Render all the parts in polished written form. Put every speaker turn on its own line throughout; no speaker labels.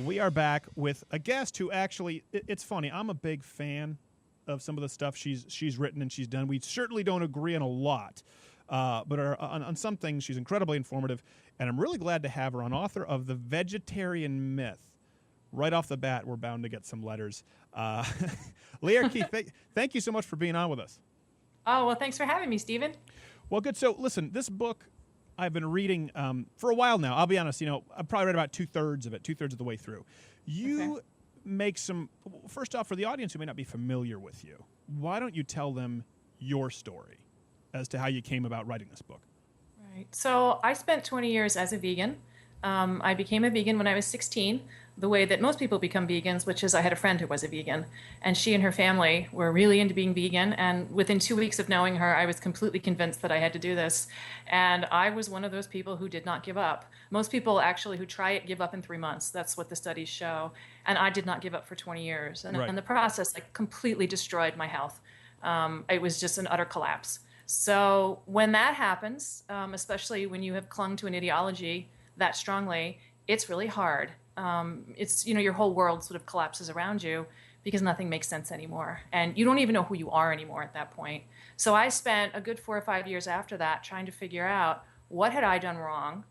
We are back with a guest who actually, it's funny, I'm a big fan of some of the stuff she's written and she's done. We certainly don't agree on a lot, but on some things she's incredibly informative, and I'm really glad to have her on, author of The Vegetarian Myth. Right off the bat, we're bound to get some letters. Lierre, Keith, thank you so much for being on with us.
Oh, well, thanks for having me, Stephen.
Well, good. So, listen, this book I've been reading for a while now. I'll be honest, I've probably read about two-thirds of the way through. You make some, first off, for the audience who may not be familiar with you, why don't you tell them your story as to how you came about writing this book?
Right. So I spent 20 years as a vegan. I became a vegan when I was 16, the way that most people become vegans, which is I had a friend who was a vegan, and she and her family were really into being vegan. And within 2 weeks of knowing her, I was completely convinced that I had to do this. And I was one of those people who did not give up. Most people actually who try it give up in 3 months. That's what the studies show. And I did not give up for 20 years. And in the process, completely destroyed my health. It was just an utter collapse. So when that happens, especially when you have clung to an ideology that strongly, it's really hard. It's, your whole world sort of collapses around you because nothing makes sense anymore. And you don't even know who you are anymore at that point. So I spent a good 4 or 5 years after that trying to figure out what had I done wrong,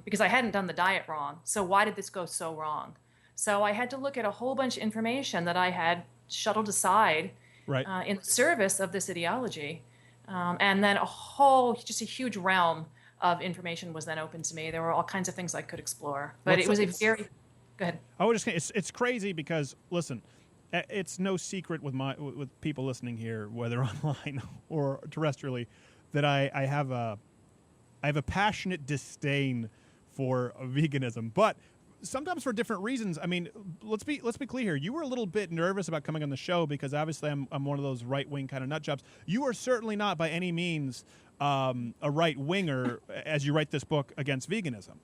because I hadn't done the diet wrong. So why did this go so wrong? So I had to look at a whole bunch of information that I had shuttled aside in service of this ideology. And then just a huge realm of information was then open to me. There were all kinds of things I could explore, but it was a very. Go ahead.
I was just saying, it's crazy because listen, it's no secret with people listening here, whether online or terrestrially, that I have a passionate disdain for veganism, but sometimes for different reasons. I mean, let's be clear here. You were a little bit nervous about coming on the show because obviously I'm one of those right-wing kind of nut jobs. You are certainly not by any means a right-winger as you write this book against veganism.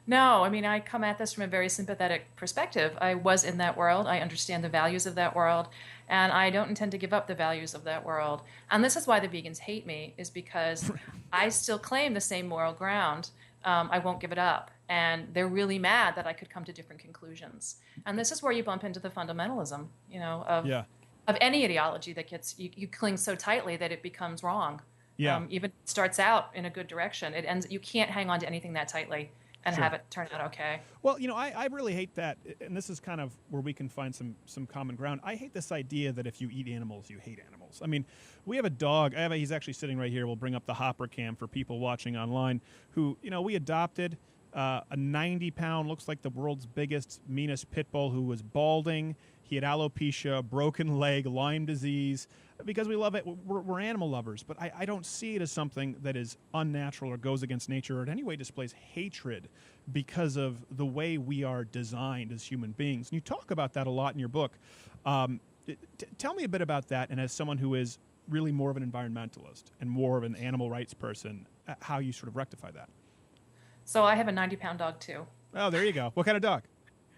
No, I mean, I come at this from a very sympathetic perspective. I was in that world. I understand the values of that world, and I don't intend to give up the values of that world. And this is why the vegans hate me, is because I still claim the same moral ground. I won't give it up. And they're really mad that I could come to different conclusions. And this is where you bump into the fundamentalism, of any ideology that gets, you cling so tightly that it becomes wrong.
Yeah.
Even starts out in a good direction. It ends. You can't hang on to anything that tightly and have it turn out okay.
Well, I really hate that, and this is kind of where we can find some common ground. I hate this idea that if you eat animals, you hate animals. I mean, we have a dog. He's actually sitting right here. We'll bring up the Hopper cam for people watching online who, we adopted a 90-pound, looks like the world's biggest, meanest pit bull who was balding. He had alopecia, broken leg, Lyme disease. Because we love it, we're animal lovers, but I don't see it as something that is unnatural or goes against nature or in any way displays hatred because of the way we are designed as human beings. And you talk about that a lot in your book. Tell me a bit about that, and as someone who is really more of an environmentalist and more of an animal rights person, how you sort of rectify that.
So I have a 90-pound dog, too.
Oh, there you go. What kind of dog?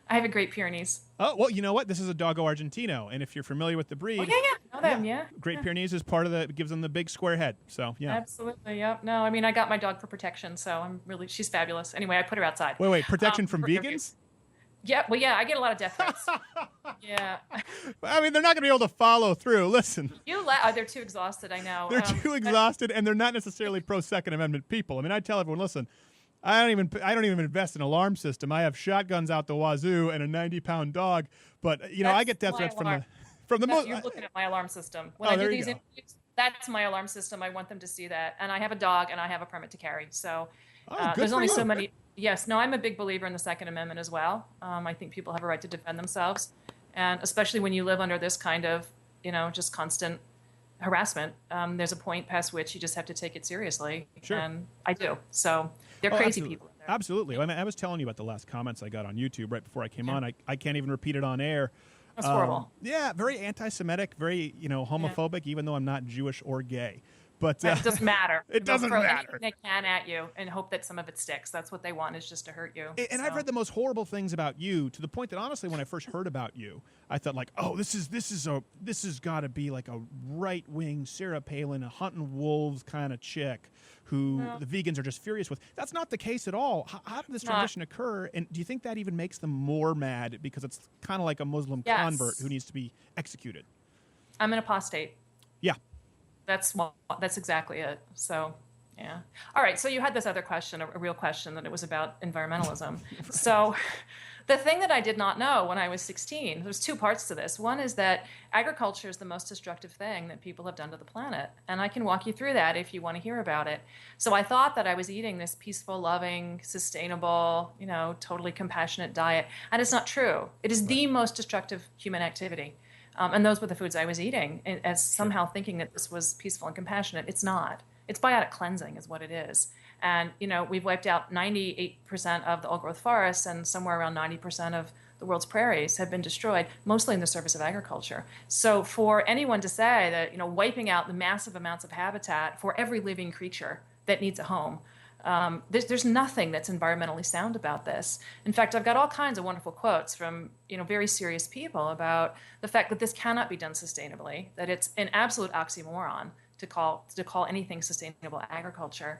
I have a Great Pyrenees.
Oh, well, you know what? This is a Doggo Argentino, and if you're familiar with the breed...
Oh, yeah. Know them, yeah.
Great Pyrenees is part of gives them the big square head, so, yeah.
Absolutely, yeah. No, I mean, I got my dog for protection, so she's fabulous. Anyway, I put her outside.
Wait, protection from vegans?
Yeah, well, yeah, I get a lot of death threats. Yeah.
I mean, they're not going to be able to follow through. Listen.
They're too exhausted, I know.
They're too exhausted, and they're not necessarily pro-Second Amendment people. I mean, I tell everyone, listen, I don't even invest in an alarm system. I have shotguns out the wazoo and a 90-pound dog, but I get death threats from the
You're looking at my alarm system. When I do these interviews, that's my alarm system. I want them to see that, and I have a dog, and I have a permit to carry. So there's only so many. Yes, no, I'm a big believer in the Second Amendment as well. I think people have a right to defend themselves, and especially when you live under this kind of just constant harassment. There's a point past which you just have to take it seriously, and I do. So. They're crazy people in there.
Absolutely. I mean, I was telling you about the last comments I got on YouTube right before I came on. I can't even repeat it on air.
That's horrible.
Yeah, very anti-Semitic, very homophobic, even though I'm not Jewish or gay. But
it doesn't matter.
It doesn't
throw
matter.
anything they can at you and hope that some of it sticks. That's what they want, is just to hurt you.
And I've read the most horrible things about you, to the point that honestly, when I first heard about you, I thought like, oh, this has got to be like a right wing Sarah Palin, a hunting wolves kind of chick who the vegans are just furious with. That's not the case at all. How did this transition occur? And do you think that even makes them more mad because it's kind of like a Muslim convert who needs to be executed?
I'm an apostate.
Yeah.
That's exactly it. So, yeah. All right. So you had this other question, a real question, that it was about environmentalism. Right. So the thing that I did not know when I was 16, there's two parts to this. One is that agriculture is the most destructive thing that people have done to the planet. And I can walk you through that if you want to hear about it. So I thought that I was eating this peaceful, loving, sustainable, totally compassionate diet. And it's not true. It is the most destructive human activity. And those were the foods I was eating, as somehow thinking that this was peaceful and compassionate. It's not. It's biotic cleansing is what it is. And, we've wiped out 98% of the old-growth forests, and somewhere around 90% of the world's prairies have been destroyed, mostly in the service of agriculture. So for anyone to say that, wiping out the massive amounts of habitat for every living creature that needs a home, there's nothing that's environmentally sound about this. In fact, I've got all kinds of wonderful quotes from very serious people about the fact that this cannot be done sustainably, that it's an absolute oxymoron to call anything sustainable agriculture.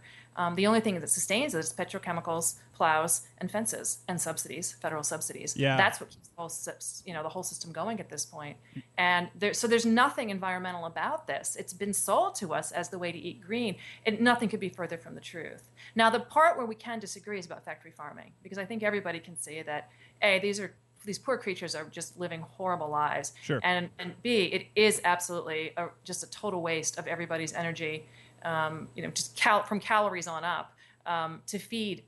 The only thing that sustains it is petrochemicals, plows, and fences, and subsidies, federal subsidies.
Yeah.
That's what keeps the whole system going at this point. And so there's nothing environmental about this. It's been sold to us as the way to eat green, and nothing could be further from the truth. Now, the part where we can disagree is about factory farming, because I think everybody can see that, A, these poor creatures are just living horrible lives.
Sure.
And B, it is absolutely just a total waste of everybody's energy, just from calories on up, to feed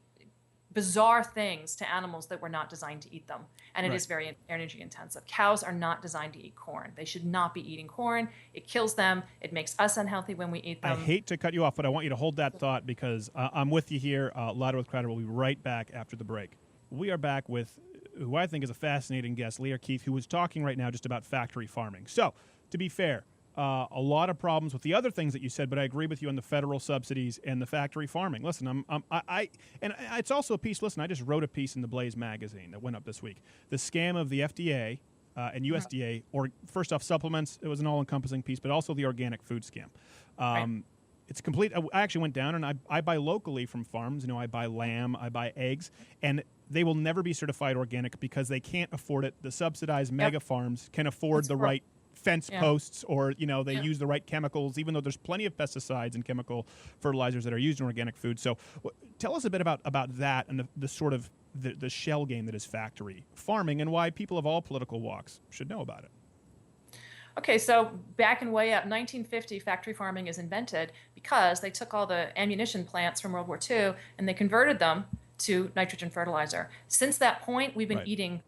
bizarre things to animals that were not designed to eat them. And it is very energy intensive. Cows are not designed to eat corn. They should not be eating corn. It kills them. It makes us unhealthy when we eat them.
I hate to cut you off, but I want you to hold that thought, because I'm with you here. Louder with Crowder will be right back after the break. We are back with who I think is a fascinating guest, Lierre Keith, who was talking right now just about factory farming. So, to be fair, a lot of problems with the other things that you said, but I agree with you on the federal subsidies and the factory farming. Listen, and it's also a piece. Listen, I just wrote a piece in the Blaze magazine that went up this week. The scam of the FDA and USDA, or first off, supplements. It was an all-encompassing piece, but also the organic food scam. It's complete. I actually went down and I buy locally from farms. I buy lamb, I buy eggs, and they will never be certified organic because they can't afford it. The subsidized mega farms can afford the right fence posts, or they use the right chemicals, even though there's plenty of pesticides and chemical fertilizers that are used in organic food. So tell us a bit about that and the sort of the shell game that is factory farming, and why people of all political walks should know about it.
Okay, so back in way up, 1950, factory farming is invented because they took all the ammunition plants from World War II and they converted them to nitrogen fertilizer. Since that point, we've been eating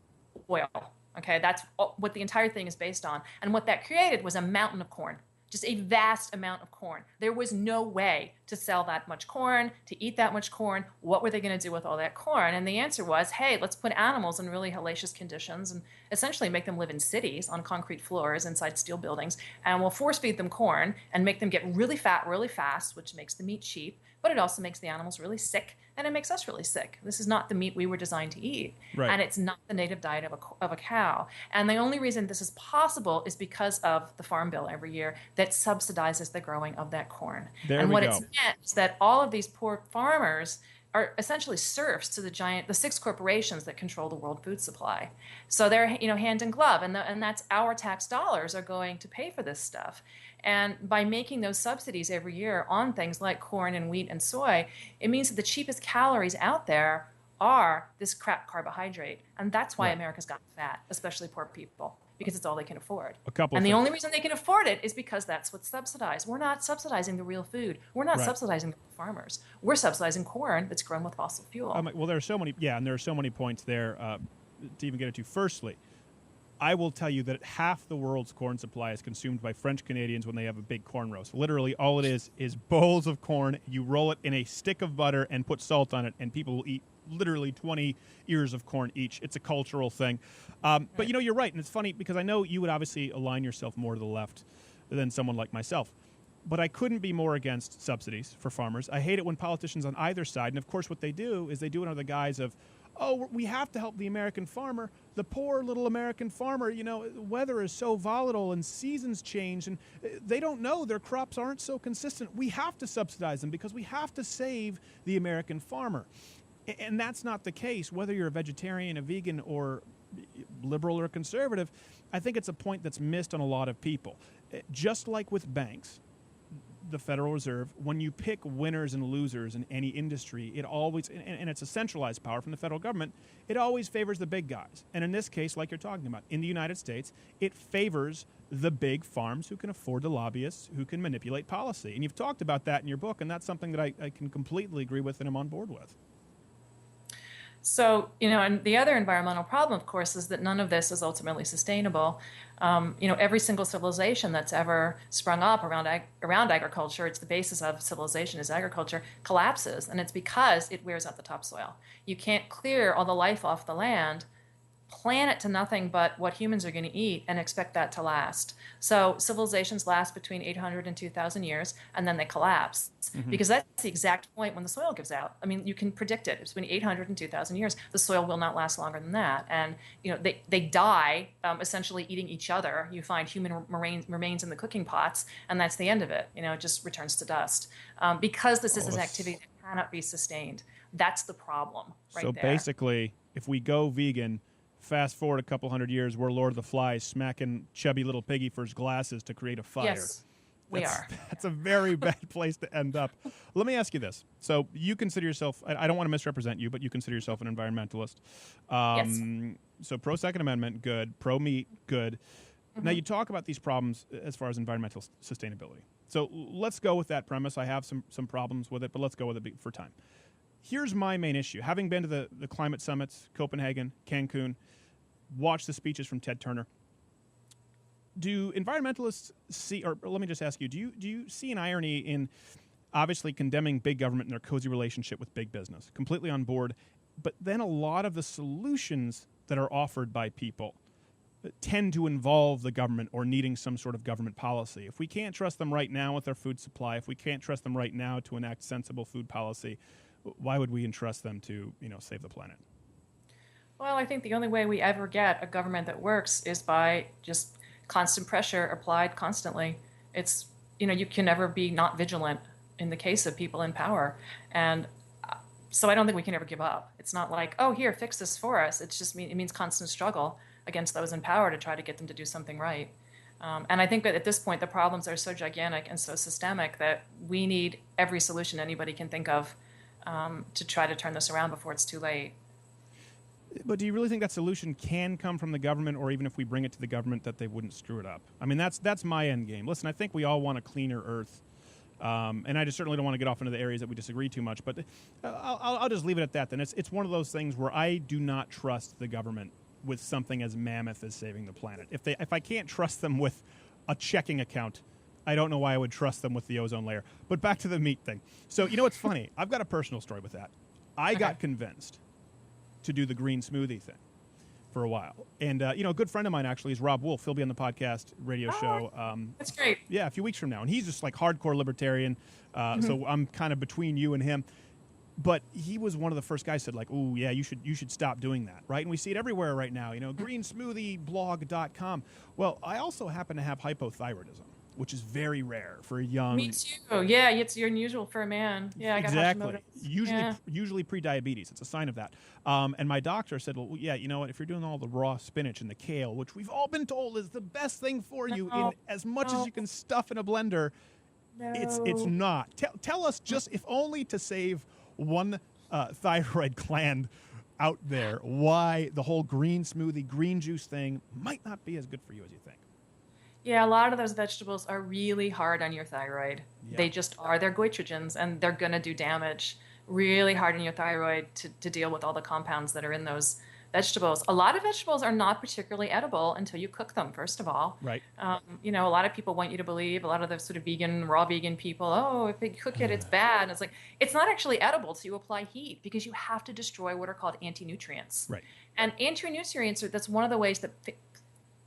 oil. Okay, that's what the entire thing is based on. And what that created was a mountain of corn, just a vast amount of corn. There was no way to sell that much corn, to eat that much corn. What were they going to do with all that corn? And the answer was, hey, let's put animals in really hellacious conditions and essentially make them live in cities on concrete floors inside steel buildings. And we'll force feed them corn and make them get really fat really fast, which makes the meat cheap. But it also makes the animals really sick, and it makes us really sick. This is not the meat we were designed to eat. Right. And it's not the native diet of a cow. And the only reason this is possible is because of the Farm Bill every year that subsidizes the growing of that corn.
It's
meant is that all of these poor farmers are essentially serfs to the 6 corporations that control the world food supply. So they're hand in glove, and that's our tax dollars are going to pay for this stuff. And by making those subsidies every year on things like corn and wheat and soy, it means that the cheapest calories out there are this crap carbohydrate. And that's why America's gotten fat, especially poor people, because it's all they can afford. And the only reason they can afford it is because that's what's subsidized. We're not subsidizing the real food. We're not subsidizing the farmers. We're subsidizing corn that's grown with fossil fuel.
Well, there are so many, and there are so many points there to even get into. Firstly, I will tell you that half the world's corn supply is consumed by French Canadians when they have a big corn roast. Literally, all it is bowls of corn. You roll it in a stick of butter and put salt on it, and people will eat literally 20 ears of corn each. It's a cultural thing. But, you're right, and it's funny because I know you would obviously align yourself more to the left than someone like myself. But I couldn't be more against subsidies for farmers. I hate it when politicians on either side, and of course what they do is they do it under the guise of, oh, we have to help the American farmer, the poor little American farmer. You know, weather is so volatile and seasons change, and they don't know their crops aren't so consistent. We have to subsidize them because we have to save the American farmer. And that's not the case, whether you're a vegetarian, a vegan, or liberal or conservative. I think it's a point that's missed on a lot of people. Just like with banks, the Federal Reserve, when you pick winners and losers in any industry, it always, and it's a centralized power from the federal government, it always favors the big guys. And in this case, like you're talking about, in the United States, it favors the big farms who can afford the lobbyists, who can manipulate policy. And you've talked about that in your book, and that's something that I can completely agree with and I'm on board with.
So, and the other environmental problem, of course, is that none of this is ultimately sustainable. Every single civilization that's ever sprung up around agriculture, it's the basis of civilization is agriculture, collapses. And it's because it wears out the topsoil. You can't clear all the life off the land, plan it to nothing but what humans are going to eat, and expect that to last. So civilizations last between 800 and 2,000 years, and then they collapse. Mm-hmm. Because that's the exact point when the soil gives out. I mean, you can predict it. It's between 800 and 2,000 years. The soil will not last longer than that. And, they die essentially eating each other. You find human remains in the cooking pots, and that's the end of it. It just returns to dust. Because this is an activity that cannot be sustained. That's the problem right there.
So basically, if we go vegan, fast forward a couple hundred years, we're Lord of the Flies smacking chubby little piggy for his glasses to create a fire.
Yes, we are.
That's a very bad place to end up. Let me ask you this. So you consider yourself, I don't want to misrepresent you, but you consider yourself an environmentalist.
Yes.
So pro-Second Amendment, good. Pro-meat, good. Mm-hmm. Now you talk about these problems as far as environmental sustainability. So let's go with that premise. I have some problems with it, but let's go with it for time. Here's my main issue. Having been to the climate summits, Copenhagen, Cancun, watched the speeches from Ted Turner, do environmentalists see, or let me just ask you, do you see an irony in obviously condemning big government and their cozy relationship with big business? Completely on board. But then a lot of the solutions that are offered by people tend to involve the government or needing some sort of government policy. If we can't trust them right now with their food supply, if we can't trust them right now to enact sensible food policy, why would we entrust them to, save the planet?
Well, I think the only way we ever get a government that works is by just constant pressure applied constantly. It's, you can never be not vigilant in the case of people in power. And so I don't think we can ever give up. It's not like, oh, here, fix this for us. It's just, it means constant struggle against those in power to try to get them to do something right. And I think that at this point, the problems are so gigantic and so systemic that we need every solution anybody can think of to try to turn this around before it's too late.
But do you really think that solution can come from the government, or even if we bring it to the government, that they wouldn't screw it up? I mean, that's my end game. Listen, I think we all want a cleaner Earth, and I just certainly don't want to get off into the areas that we disagree too much. But I'll just leave it at that. Then it's one of those things where I do not trust the government with something as mammoth as saving the planet. If I can't trust them with a checking account, I don't know why I would trust them with the ozone layer. But back to the meat thing. So what's funny? I've got a personal story with that. I got convinced to do the green smoothie thing for a while. And, a good friend of mine actually is Rob Wolf. He'll be on the podcast radio show.
That's great.
Yeah, a few weeks from now. And he's just like hardcore libertarian. So I'm kind of between you and him. But he was one of the first guys said, like, oh, yeah, you should stop doing that, right? And we see it everywhere right now, greensmoothieblog.com. Well, I also happen to have hypothyroidism, which is very rare for a young...
Me too. Yeah, it's unusual for a man. Yeah, I got
exactly. Usually pre-diabetes. It's a sign of that. And my doctor said, well, yeah, you know what? If you're doing all the raw spinach and the kale, which we've all been told is the best thing for you in as much as you can stuff in a blender, it's not. Tell us just, if only to save one thyroid gland out there, why the whole green smoothie, green juice thing might not be as good for you as you think.
Yeah, a lot of those vegetables are really hard on your thyroid. Yeah. They just are. They're goitrogens, and they're going to do damage really hard on your thyroid to deal with all the compounds that are in those vegetables. A lot of vegetables are not particularly edible until you cook them, first of all.
Right.
A lot of people want you to believe, a lot of the sort of raw vegan people, oh, if they cook it, it's bad. And it's like, it's not actually edible till you apply heat, because you have to destroy what are called anti-nutrients.
Right.
And anti-nutrients, that's one of the ways that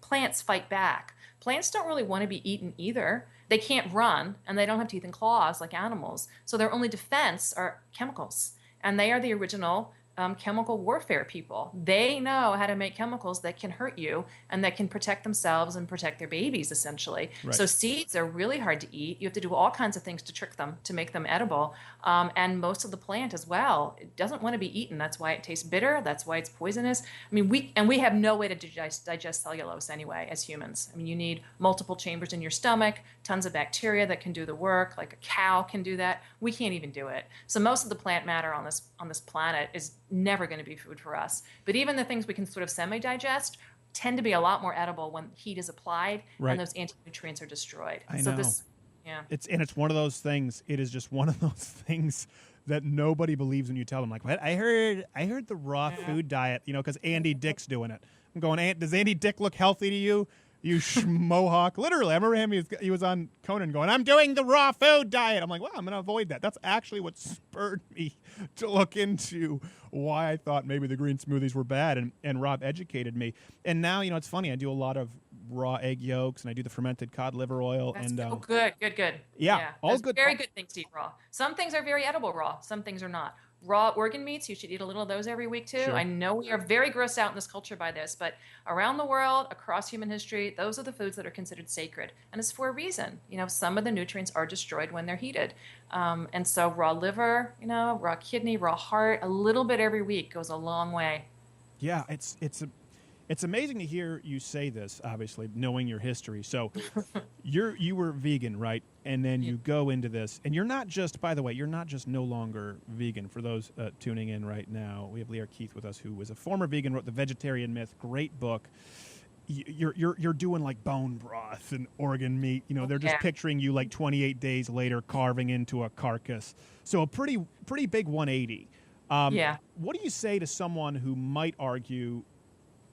plants fight back. Plants don't really want to be eaten either. They can't run, and they don't have teeth and claws like animals. So their only defense are chemicals. And they are the original chemical warfare people. They know how to make chemicals that can hurt you and that can protect themselves and protect their babies, essentially.
Right.
So seeds are really hard to eat. You have to do all kinds of things to trick them, to make them edible. And most of the plant as well, it doesn't want to be eaten. That's why it tastes bitter. That's why it's poisonous. I mean, we have no way to digest cellulose anyway as humans. I mean, you need multiple chambers in your stomach, tons of bacteria that can do the work, like a cow can do that. We can't even do it. So most of the plant matter on this planet is never going to be food for us. But even the things we can sort of semi-digest tend to be a lot more edible when heat is applied and those anti-nutrients are destroyed.
I know. It's one of those things. It is just one of those things that nobody believes when you tell them. Like, what? I heard the raw food diet, because Andy Dick's doing it. I'm going, does Andy Dick look healthy to you? You schmohawk. Literally, I remember him. He was on Conan going, I'm doing the raw food diet. I'm like, well, I'm going to avoid that. That's actually what spurred me to look into why I thought maybe the green smoothies were bad. And Rob educated me. And now, it's funny. I do a lot of raw egg yolks, and I do the fermented cod liver oil.
That's
and
good.
Yeah, all good.
Very good things to eat raw. Some things are very edible raw. Some things are not. Raw organ meats, you should eat a little of those every week too. Sure. I know we are very grossed out in this culture by this, but around the world, across human history, those are the foods that are considered sacred. And it's for a reason. Some of the nutrients are destroyed when they're heated. And so raw liver, raw kidney, raw heart, a little bit every week goes a long way.
Yeah, it's amazing to hear you say this, obviously, knowing your history. So you were vegan, right? And then you go into this. And you're not just, by the way, you're not just no longer vegan. For those tuning in right now, we have Lierre Keith with us, who was a former vegan, wrote The Vegetarian Myth, great book. You're doing like bone broth and organ meat. They're just picturing you like 28 days later carving into a carcass. So a pretty big 180. What do you say to someone who might argue,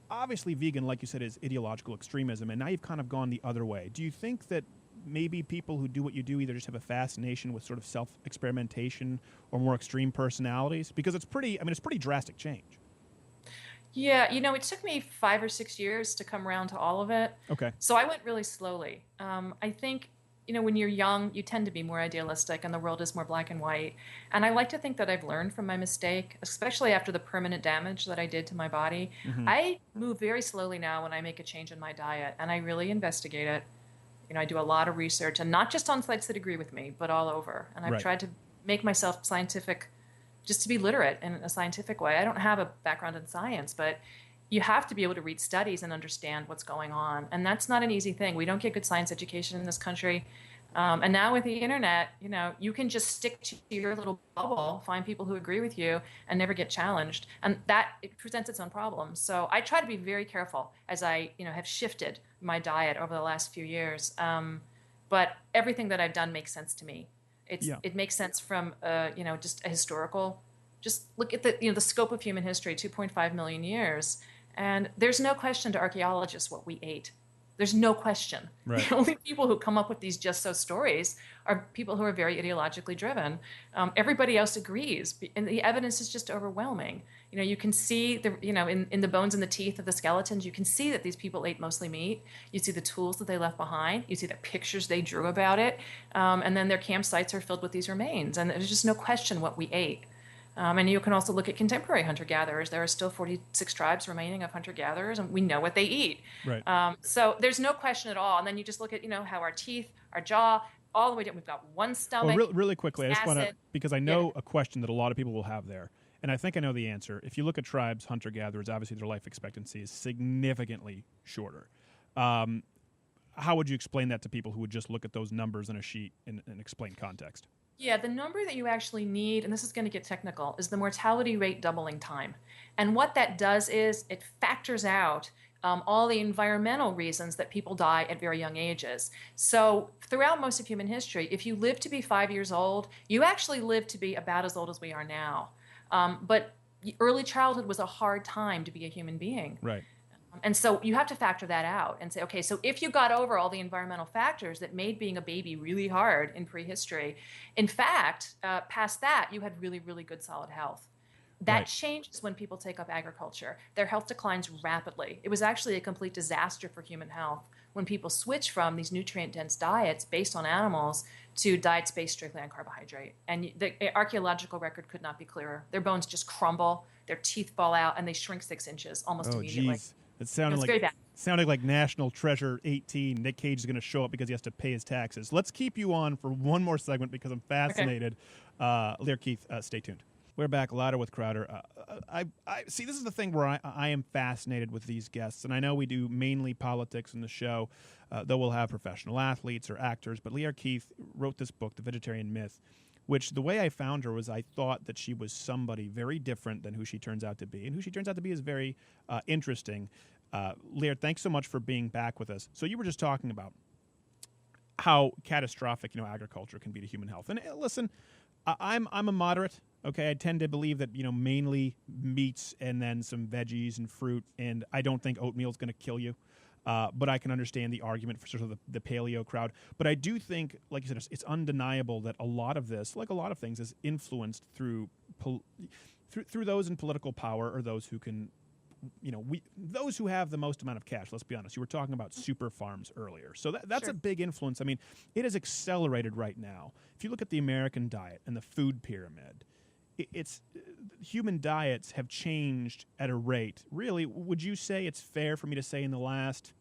obviously vegan, like you said, is ideological extremism, and now you've kind of gone the other way? Do you think that maybe people who do what you do either just have a fascination with sort of self-experimentation or more extreme personalities? Because it's pretty drastic change.
Yeah, it took me 5 or 6 years to come around to all of it.
Okay.
So I went really slowly. I think, when you're young, you tend to be more idealistic and the world is more black and white. And I like to think that I've learned from my mistake, especially after the permanent damage that I did to my body. Mm-hmm. I move very slowly now when I make a change in my diet, and I really investigate it. I do a lot of research, and not just on sites that agree with me, but all over. And I've tried to make myself scientific, just to be literate in a scientific way. I don't have a background in science, but you have to be able to read studies and understand what's going on. And that's not an easy thing. We don't get good science education in this country. And now with the internet, you can just stick to your little bubble, find people who agree with you, and never get challenged. And it presents its own problems. So I try to be very careful as I, have shifted my diet over the last few years. But everything that I've done makes sense to me. It makes sense from, just a historical, just look at the scope of human history, 2.5 million years. And there's no question to archaeologists what we ate. There's no question. Right. The only people who come up with these just so stories are people who are very ideologically driven. Everybody else agrees, and the evidence is just overwhelming. You can see in the bones and the teeth of the skeletons, you can see that these people ate mostly meat. You see the tools that they left behind. You see the pictures they drew about it, and then their campsites are filled with these remains. And there's just no question what we ate. And you can also look at contemporary hunter-gatherers. There are still 46 tribes remaining of hunter-gatherers, and we know what they eat. Right. So there's no question at all. And then you just look at, how our teeth, our jaw, all the way down. We've got one stomach.
Well, really quickly, I just want to, because I know a question that a lot of people will have there, and I think I know the answer. If you look at tribes, hunter-gatherers, obviously their life expectancy is significantly shorter. How would you explain that to people who would just look at those numbers on a sheet and explain context?
Yeah, the number that you actually need, and this is going to get technical, is the mortality rate doubling time. And what that does is it factors out all the environmental reasons that people die at very young ages. So throughout most of human history, if you live to be 5 years old, you actually live to be about as old as we are now. But early childhood was a hard time to be a human being.
Right.
And so you have to factor that out and say, okay, so if you got over all the environmental factors that made being a baby really hard in prehistory, in fact, past that, you had really, really good solid health. That
Right.
changes when people take up agriculture. Their health declines rapidly. It was actually a complete disaster for human health when people switch from these nutrient-dense diets based on animals to diets based strictly on carbohydrate. And the archaeological record could not be clearer. Their bones just crumble, their teeth fall out, and they shrink 6 inches almost
Oh,
immediately.
geez. It
It was very bad.
sounded like National Treasure 18. Nick Cage is going to show up because he has to pay his taxes. Let's keep you on for one more segment because I'm fascinated. Lierre, Keith, stay tuned. We're back louder with Crowder. I see. This is the thing where I am fascinated with these guests, and I know we do mainly politics in the show, though we'll have professional athletes or actors. But Lierre Keith wrote this book, The Vegetarian Myth, which the way I found her was I thought that she was somebody very different than who she turns out to be, and who she turns out to be is very interesting. Lierre, thanks so much for being back with us. So you were just talking about how catastrophic agriculture can be to human health, and listen, I'm a moderate. Okay, I tend to believe that mainly meats and then some veggies and fruit, and I don't think oatmeal is going to kill you. But I can understand the argument for sort of the paleo crowd. But I do think, like you said, it's undeniable that a lot of this, like a lot of things, is influenced through those in political power or those who can, those who have the most amount of cash. Let's be honest. You were talking about super farms earlier, so that's
Sure.
a big influence. I mean, it is accelerated right now. If you look at the American diet and the food pyramid, it's human diets have changed at a rate. Really, would you say it's fair for me to say in the last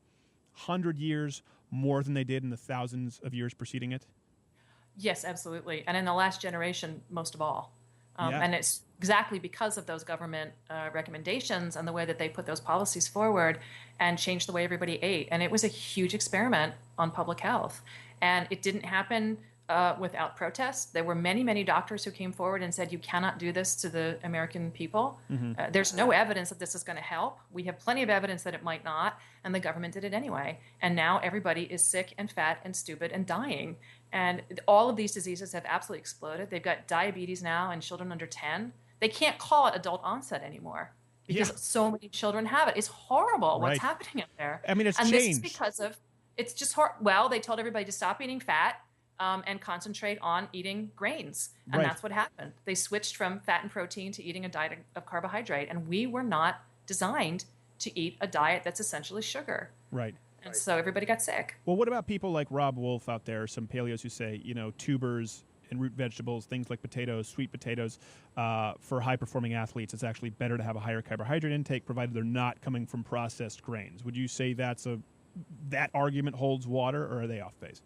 100 years more than they did in the thousands of years preceding it?
Yes, absolutely. And in the last generation, most of all.
Yeah.
And it's exactly because of those government recommendations and the way that they put those policies forward and changed the way everybody ate. And it was a huge experiment on public health. And it didn't happen without protest. There were many, many doctors who came forward and said, you cannot do this to the American people. There's no evidence that this is going to help. We have plenty of evidence that it might not. And the government did it anyway. And now everybody is sick and fat and stupid and dying. And all of these diseases have absolutely exploded. They've got diabetes now in children under 10. They can't call it adult onset anymore because so many children have it. It's horrible what's happening out there.
I mean, it's
and
changed.
This is because of, it's just horrible. Well, they told everybody to stop eating fat and concentrate on eating grains. And that's what happened. They switched from fat and protein to eating a diet of carbohydrate. And we were not designed to eat a diet that's essentially sugar.
Right.
And so everybody got sick.
Well, what about people like Rob Wolf out there, some paleos who say, tubers and root vegetables, things like potatoes, sweet potatoes, for high-performing athletes, it's actually better to have a higher carbohydrate intake, provided they're not coming from processed grains. Would you say that argument holds water, or are they off base?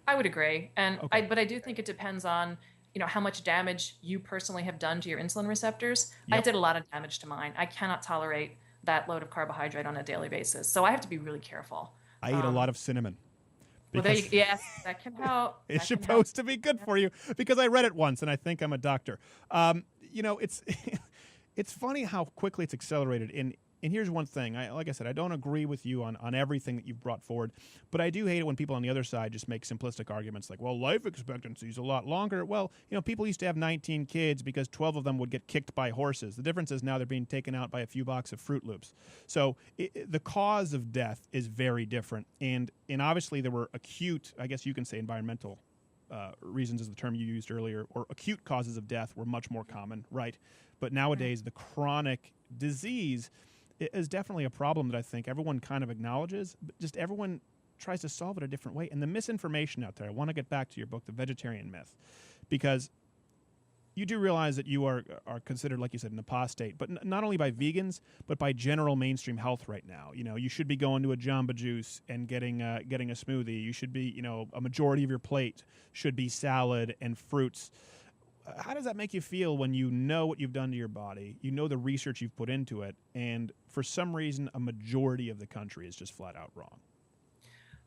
I would agree. And
Okay.
but I do think it depends on, how much damage you personally have done to your insulin receptors. I did a lot of damage to mine. I cannot tolerate that load of carbohydrate on a daily basis. So I have to be really careful.
I eat a lot of cinnamon.
Well, yes, that can help.
It's supposed to be good for you because I read it once and I think I'm a doctor. It's it's funny how quickly it's accelerated. And here's one thing. Like I said, I don't agree with you on everything that you've brought forward, but I do hate it when people on the other side just make simplistic arguments like, well, life expectancy is a lot longer. Well, people used to have 19 kids because 12 of them would get kicked by horses. The difference is now they're being taken out by a few boxes of Fruit Loops. So the cause of death is very different. And obviously there were acute, I guess you can say environmental reasons is the term you used earlier, or acute causes of death were much more common, right? But nowadays the chronic disease is definitely a problem that I think everyone kind of acknowledges, but just everyone tries to solve it a different way. And the misinformation out there, I want to get back to your book, The Vegetarian Myth, because you do realize that you are considered, like you said, an apostate, but not only by vegans, but by general mainstream health right now. You should be going to a Jamba Juice and getting a smoothie. You should be, a majority of your plate should be salad and fruits. How does that make you feel when you know what you've done to your body, you know the research you've put into it, and for some reason a majority of the country is just flat out wrong?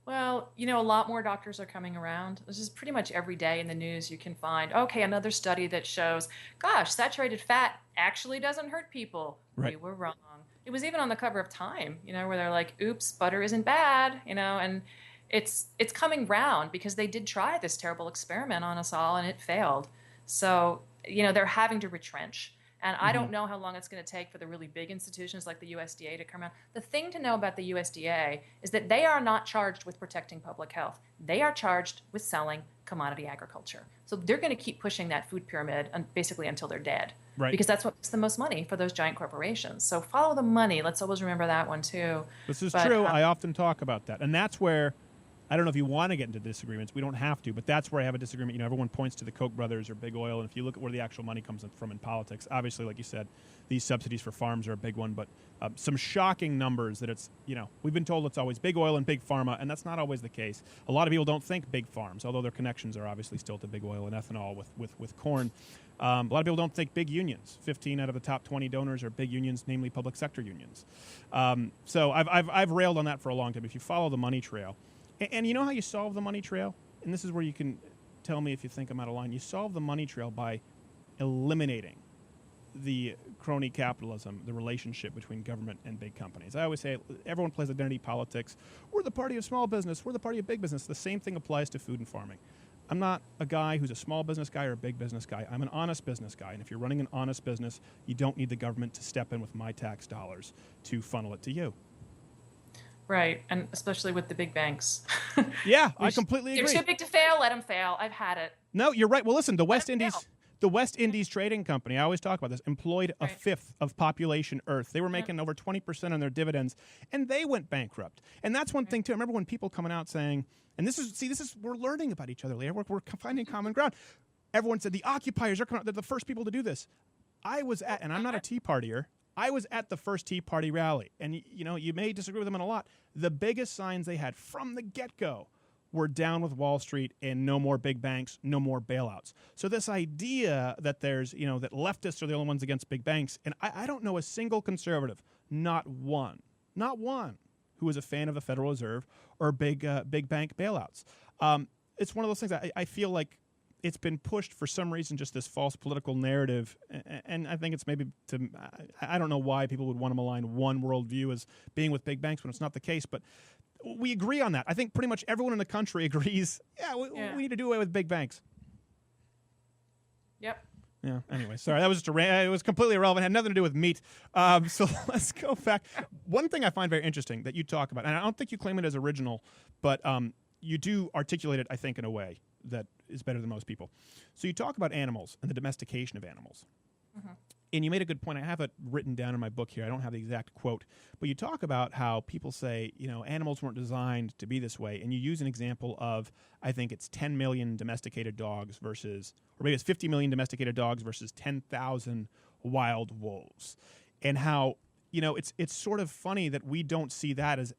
Well, a lot more doctors are coming around. This is pretty much every day in the news you can find, okay, another study that shows, gosh, saturated fat actually doesn't hurt people.
Right.
We were wrong. It was even on the cover of Time, where they're like, oops, butter isn't bad, and it's coming round because they did try this terrible experiment on us all and it failed. So, they're having to retrench. And I don't know how long it's going to take for the really big institutions like the USDA to come around. The thing to know about the USDA is that they are not charged with protecting public health. They are charged with selling commodity agriculture. So they're going to keep pushing that food pyramid basically until they're dead.
Right.
Because that's what makes the most money for those giant corporations. So follow the money. Let's always remember that one too.
This is true. I often talk about that. And that's where, I don't know if you want to get into disagreements. We don't have to, but that's where I have a disagreement. You know, everyone points to the Koch brothers or big oil, and if you look at where the actual money comes from in politics, obviously, like you said, these subsidies for farms are a big one, but some shocking numbers that it's, you know, we've been told it's always big oil and big pharma, and that's not always the case. A lot of people don't think big farms, although their connections are obviously still to big oil and ethanol with corn. A lot of people don't think big unions. 15 out of the top 20 donors are big unions, namely public sector unions. So I've railed on that for a long time. If you follow the money trail, and you know how you solve the money trail? And this is where you can tell me if you think I'm out of line. You solve the money trail by eliminating the crony capitalism, the relationship between government and big companies. I always say everyone plays identity politics. We're the party of small business. We're the party of big business. The same thing applies to food and farming. I'm not a guy who's a small business guy or a big business guy. I'm an honest business guy. And if you're running an honest business, you don't need the government to step in with my tax dollars to funnel it to you.
Right, and especially with the big banks.
Yeah, I completely agree.
They're too big to fail. Let them fail. I've had it.
No, you're right. Well, listen, the West Indies Trading Company, I always talk about this, employed a fifth of population Earth. They were making over 20% on their dividends, and they went bankrupt. And that's one thing, too. I remember when people coming out saying, and this is we're learning about each other, Lierre. We're finding common ground. Everyone said the occupiers are coming out. They're the first people to do this. I was at, and I'm not a Tea Partier, I was at the first Tea Party rally, and you know, you may disagree with them on a lot. The biggest signs they had from the get-go were down with Wall Street and no more big banks, no more bailouts. So this idea that there's, you know, that leftists are the only ones against big banks, and I don't know a single conservative, not one, who is a fan of the Federal Reserve or big bank bailouts. It's one of those things I feel like it's been pushed for some reason, just this false political narrative, and I think it's maybe I don't know why people would want to malign one worldview as being with big banks when it's not the case, but we agree on that. I think pretty much everyone in the country agrees, we need to do away with big banks.
Yep.
Yeah, anyway, sorry, that was just it was completely irrelevant, had nothing to do with meat. So let's go back. One thing I find very interesting that you talk about, and I don't think you claim it as original, but you do articulate it, I think, in a way that is better than most people. So you talk about animals and the domestication of animals. Mm-hmm. And you made a good point. I have it written down in my book here. I don't have the exact quote. But you talk about how people say, you know, animals weren't designed to be this way. And you use an example of, I think it's 10 million domesticated dogs versus, or maybe it's 50 million domesticated dogs versus 10,000 wild wolves. And how, you know, it's sort of funny that we don't see that as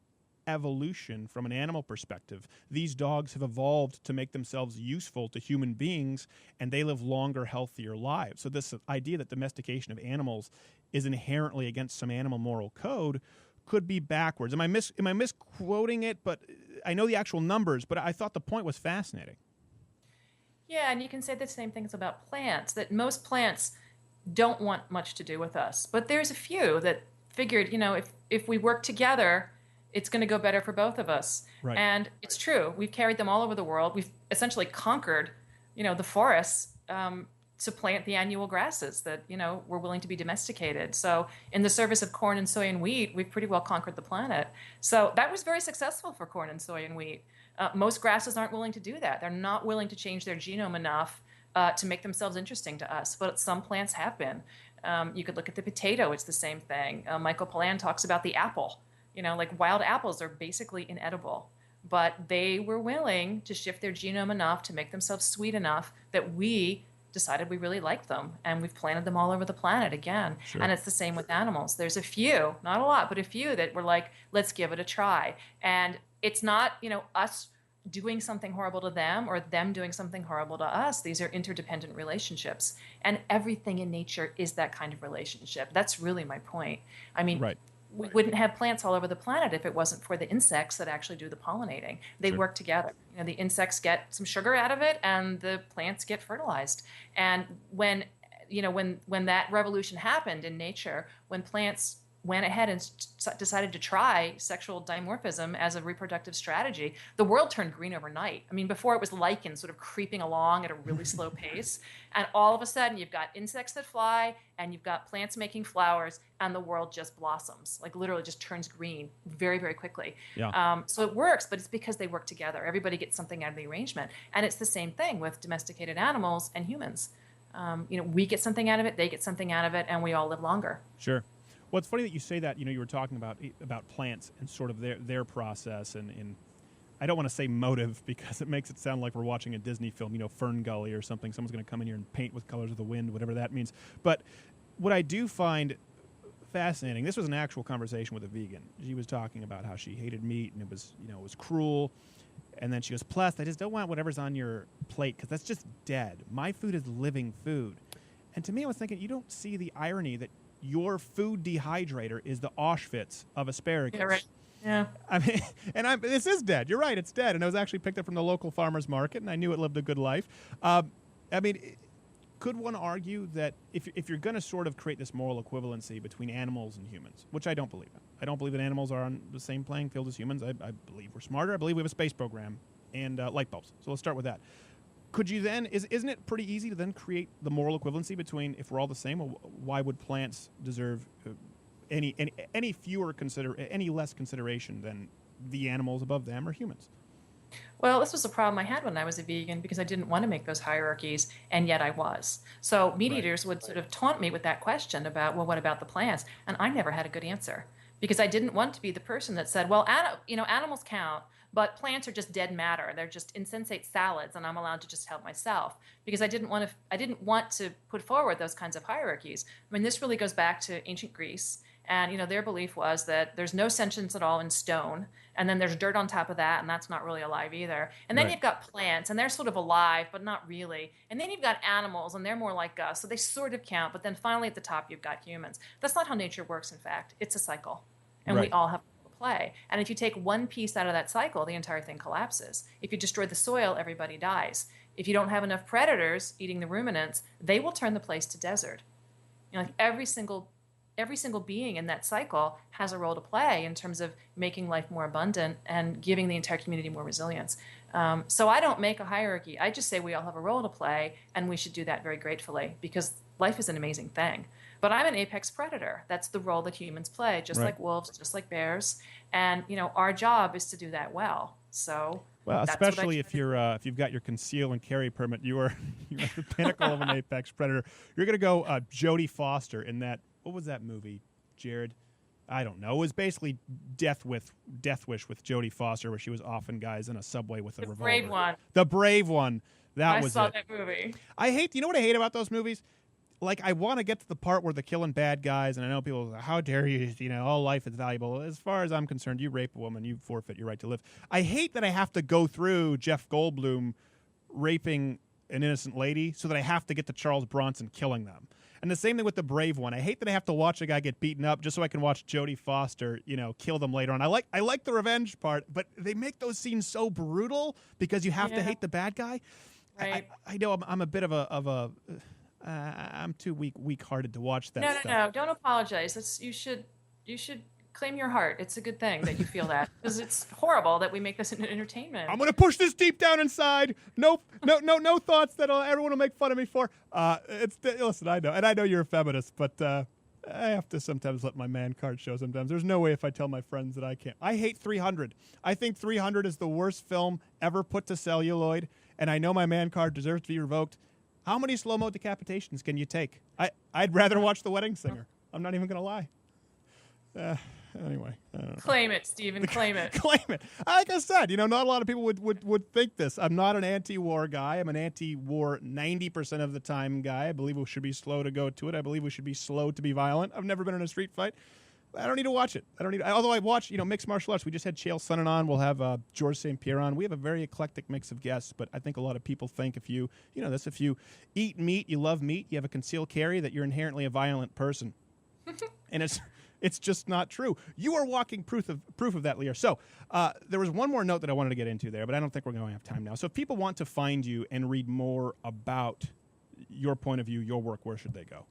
evolution from an animal perspective. These dogs have evolved to make themselves useful to human beings, and they live longer, healthier lives. So this idea that domestication of animals is inherently against some animal moral code could be backwards. Am I misquoting it? But I know the actual numbers, but I thought the point was fascinating.
Yeah, and you can say the same things about plants, that most plants don't want much to do with us. But there's a few that figured, you know, if we work together, it's going to go better for both of us. Right. And it's true. We've carried them all over the world. We've essentially conquered, you know, the forests to plant the annual grasses that, you know, were willing to be domesticated. So in the service of corn and soy and wheat, we've pretty well conquered the planet. So that was very successful for corn and soy and wheat. Most grasses aren't willing to do that. They're not willing to change their genome enough to make themselves interesting to us. But some plants have been. You could look at the potato. It's the same thing. Michael Pollan talks about the apple. You know, like wild apples are basically inedible, but they were willing to shift their genome enough to make themselves sweet enough that we decided we really liked them, and we've planted them all over the planet again. Sure. And it's the same with animals. There's a few, not a lot, but a few that were like, let's give it a try. And it's not, you know, us doing something horrible to them or them doing something horrible to us. These are interdependent relationships, and everything in nature is that kind of relationship. That's really my point. I mean, right. We wouldn't have plants all over the planet if it wasn't for the insects that actually do the pollinating. They work together. You know, the insects get some sugar out of it, and the plants get fertilized. And when that revolution happened in nature, when plants went ahead and decided to try sexual dimorphism as a reproductive strategy, the world turned green overnight. I mean, before it was lichen sort of creeping along at a really slow pace. And all of a sudden, you've got insects that fly and you've got plants making flowers, and the world just blossoms, like literally just turns green very, very quickly.
Yeah.
So it works, but it's because they work together. Everybody gets something out of the arrangement. And it's the same thing with domesticated animals and humans. We get something out of it, they get something out of it, and we all live longer.
Sure. Well, it's funny that you say that. You were talking about plants and sort of their process, and I don't want to say motive because it makes it sound like we're watching a Disney film, Fern Gully or something. Someone's going to come in here and paint with colors of the wind, whatever that means. But what I do find fascinating, this was an actual conversation with a vegan. She was talking about how she hated meat and it was cruel. And then she goes, plus, I just don't want whatever's on your plate because that's just dead. My food is living food. And to me, I was thinking, you don't see the irony that your food dehydrator is the Auschwitz of asparagus.
Yeah, right. Yeah.
I mean, this is dead. You're right, it's dead. And it was actually picked up from the local farmer's market, and I knew it lived a good life. Could one argue that if you're going to sort of create this moral equivalency between animals and humans, which I don't believe in. I don't believe that animals are on the same playing field as humans. I believe we're smarter. I believe we have a space program and light bulbs. So let's start with that. Could you then, isn't it pretty easy to then create the moral equivalency between if we're all the same, why would plants deserve any less consideration than the animals above them or humans?
Well, this was a problem I had when I was a vegan because I didn't want to make those hierarchies, and yet I was. So meat eaters would sort of taunt me with that question about, well, what about the plants? And I never had a good answer because I didn't want to be the person that said, well, animals count, but plants are just dead matter. They're just insensate salads, and I'm allowed to just help myself because I didn't want to put forward those kinds of hierarchies. I mean, this really goes back to ancient Greece. And, their belief was that there's no sentience at all in stone. And then there's dirt on top of that, and that's not really alive either. And then you've got plants, and they're sort of alive, but not really. And then you've got animals, and they're more like us. So they sort of count. But then finally at the top, you've got humans. That's not how nature works, in fact. It's a cycle. And we all have to play. And if you take one piece out of that cycle, the entire thing collapses. If you destroy the soil, everybody dies. If you don't have enough predators eating the ruminants, they will turn the place to desert. Like every single being in that cycle has a role to play in terms of making life more abundant and giving the entire community more resilience. So I don't make a hierarchy. I just say we all have a role to play, and we should do that very gratefully because life is an amazing thing. But I'm an apex predator. That's the role that humans play, just like wolves, just like bears. And, our job is to do that well. So...
Well, especially if you've got your conceal and carry permit, you're at the pinnacle of an apex predator. You're going to go Jodie Foster in that. What was that movie, Jared? I don't know. It was basically Death Wish with Jodie Foster, where she was offing guys in a subway with a revolver.
The brave one.
The brave one. I
saw that movie.
You know what I hate about those movies? Like, I want to get to the part where they're killing bad guys, and I know people are, how dare you, all life is valuable. As far as I'm concerned, you rape a woman, you forfeit your right to live. I hate that I have to go through Jeff Goldblum raping an innocent lady so that I have to get to Charles Bronson killing them. And the same thing with the brave one. I hate that I have to watch a guy get beaten up just so I can watch Jodie Foster, kill them later on. I like the revenge part, but they make those scenes so brutal because you have to hate the bad guy.
Right.
I know I'm a bit of a I'm too weak-hearted to watch that stuff.
No. Don't apologize. You should claim your heart. It's a good thing that you feel that because it's horrible that we make this an entertainment.
I'm going to push this deep down inside. No thoughts that everyone will make fun of me for. Listen, I know, and I know you're a feminist, but I have to sometimes let my man card show. Sometimes there's no way if I tell my friends that I can't. I hate 300. I think 300 is the worst film ever put to celluloid, and I know my man card deserves to be revoked. How many slow-mo decapitations can you take? I'd rather watch The Wedding Singer. I'm not even going to lie. Anyway. I don't know.
Claim it, Stephen. Claim it.
Claim it. Like I said, not a lot of people would think this. I'm not an anti-war guy. I'm an anti-war 90% of the time guy. I believe we should be slow to go to it. I believe we should be slow to be violent. I've never been in a street fight. I don't need to watch it. Although I watch, mixed martial arts. We just had Chael Sonnen on. We'll have George St. Pierre on. We have a very eclectic mix of guests, but I think a lot of people think if you eat meat, you love meat, you have a concealed carry, that you're inherently a violent person. And it's just not true. You are walking proof of that, Lierre. So there was one more note that I wanted to get into there, but I don't think we're going to have time now. So if people want to find you and read more about your point of view, your work, where should they go?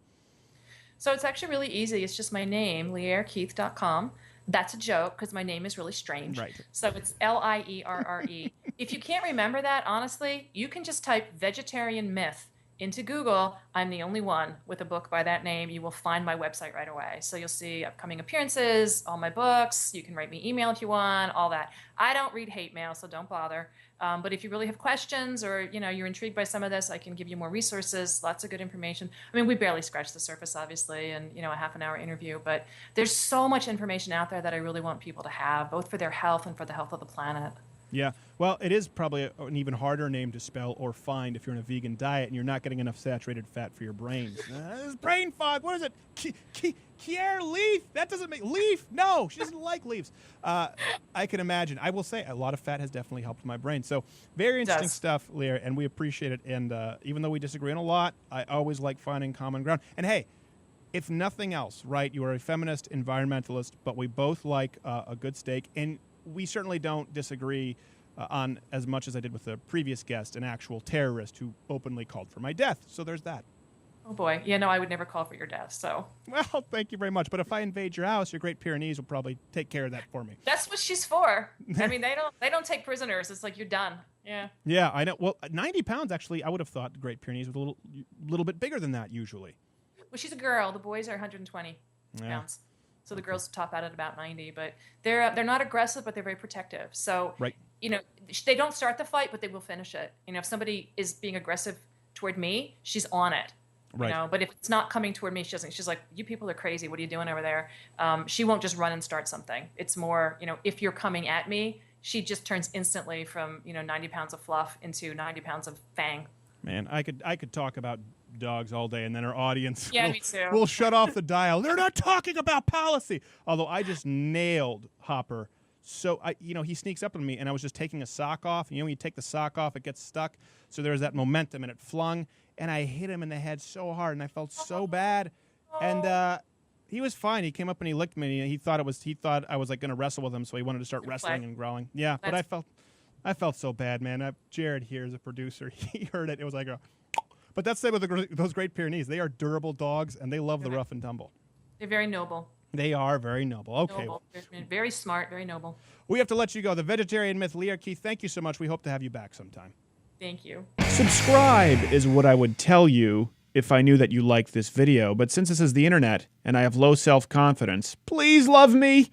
So it's actually really easy. It's just my name, lierrekeith.com. That's a joke because my name is really strange.
Right.
So it's Lierre. If you can't remember that, honestly, you can just type vegetarian myth into Google. I'm the only one with a book by that name. You will find my website right away. So you'll see upcoming appearances, all my books. You can write me email if you want, all that. I don't read hate mail, so don't bother. But if you really have questions or you're intrigued by some of this, I can give you more resources, lots of good information. I mean, we barely scratched the surface, obviously, and a half-an-hour interview. But there's so much information out there that I really want people to have, both for their health and for the health of the planet.
Yeah. Well, it is probably an even harder name to spell or find if you're in a vegan diet and you're not getting enough saturated fat for your brain. This is brain fog. What is it? Lierre leaf? That doesn't make leaf. No, she doesn't like leaves. I can imagine. I will say a lot of fat has definitely helped my brain. So very interesting stuff, Lierre, and we appreciate it. And even though we disagree on a lot, I always like finding common ground. And hey, if nothing else, right, you are a feminist environmentalist, but we both like a good steak, and we certainly don't disagree on as much as I did with the previous guest, an actual terrorist who openly called for my death. So there's that.
Oh, boy. Yeah, no, I would never call for your death, so.
Well, thank you very much. But if I invade your house, your Great Pyrenees will probably take care of that for me.
That's what she's for. I mean, they don't take prisoners. It's like you're done. Yeah.
Yeah, I know. Well, 90 pounds, actually, I would have thought the Great Pyrenees was a little bit bigger than that usually.
Well, she's a girl. The boys are 120 pounds. So the girls top out at about 90, but they're not aggressive, but they're very protective. So,
right.
They don't start the fight, but they will finish it. If somebody is being aggressive toward me, she's on it.
Right.
But if it's not coming toward me, she doesn't. She's like, "You people are crazy. What are you doing over there?" She won't just run and start something. It's more, if you're coming at me, she just turns instantly from 90 pounds of fluff into 90 pounds of fang.
Man, I could talk about dogs all day, and then our audience
will
shut off the dial. They're not talking about policy. Although I just nailed Hopper. So he sneaks up on me, and I was just taking a sock off. When you take the sock off, it gets stuck. So there was that momentum, and it flung, and I hit him in the head so hard, and I felt so bad. And he was fine. He came up and he licked me. And he thought I was like going to wrestle with him, so he wanted to start wrestling and growling. Yeah, but I felt so bad, man. Jared here is a producer. He heard it. It was like But that's the same with those Great Pyrenees. They are durable dogs, and they love the rough and tumble.
They're very noble.
They are very noble. Okay.
Noble. Very smart, very noble.
We have to let you go. The vegetarian myth, Lierre Keith, thank you so much. We hope to have you back sometime.
Thank you.
Subscribe is what I would tell you if I knew that you liked this video. But since this is the internet and I have low self-confidence, please love me.